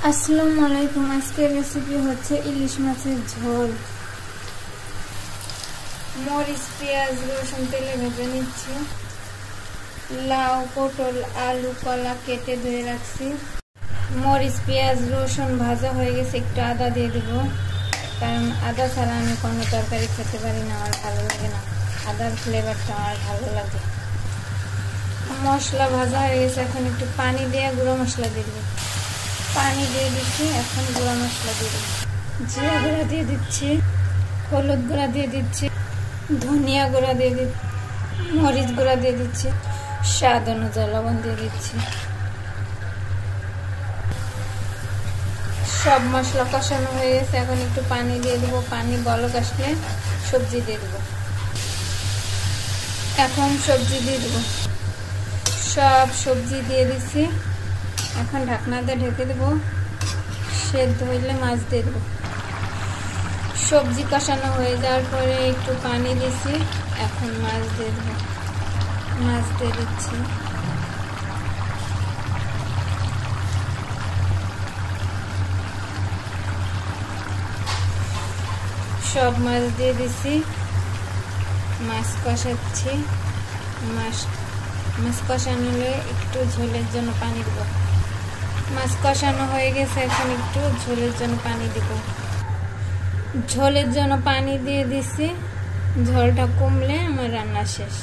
আসসালামু আলাইকুম। আজকের রেসিপি হচ্ছে ইলিশ মাছের ঝোল। মরিচ, পেঁয়াজ, রসুন তেলে ভেজে নিচ্ছি। লাউ, পটল, আলু, কলা কেটে ধুয়ে রাখছি। মরিচ, পেঁয়াজ, রসুন ভাজা হয়ে গেছে, একটু আদা দিয়ে দিব, কারণ আদা ছাড়া আমি কোনো তরকারি খেতে পারি না, আমার ভালো লাগে না। আদার ফ্লেভারটা আমার ভালো লাগে। মশলা ভাজা হয়ে গেছে, এখন একটু পানি দিয়ে গুঁড়ো মশলা দিয়ে দিব। পানি দিয়ে দিচ্ছি, এখন গুঁড়া মশলা দিয়ে দিচ্ছি। জিরা গুঁড়া দিয়ে দিচ্ছি, হলুদ গুঁড়া দিয়ে দিচ্ছি, ধনিয়া গুঁড়া দিয়ে দিচ্ছি, মরিচ গুঁড়া দিয়ে দিচ্ছি, স্বাদ অনুযায়ী লবণ দিয়ে দিচ্ছি। সব মশলা কষানো হয়ে গেছে, এখন একটু পানি দিয়ে দেবো। পানি বলক আসলে সবজি দিয়ে দেবো। এখন সবজি দিয়ে দেবো। সব সবজি দিয়ে দিচ্ছি, এখন ঢাকনা দিয়ে ঢেকে দেবো। সেদ্ধ হইলে মাছ দিয়ে দেবো। সবজি কষানো হয়ে যাওয়ার পরে একটু পানি দিছি, এখন মাছ দিয়ে দেবো। মাছ দিয়ে দিচ্ছি। সব মাছ দিয়ে দিছি, মাছ কষাচ্ছি। মাছ কষানো হলে একটু ঝোলের জন্য পানি দেবো। মাছ কষানো হয়ে গেছে, এখন একটু ঝোলের জন্য পানি দিব। ঝোলের জন্য পানি দিয়ে দিছি। ঝোলটা কমলে আমার রান্না শেষ।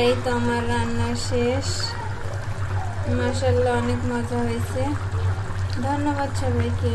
এই তো আমার রান্না শেষ। মাশাআল্লাহ, অনেক মজা হয়েছে। ধন্যবাদ সবাইকে।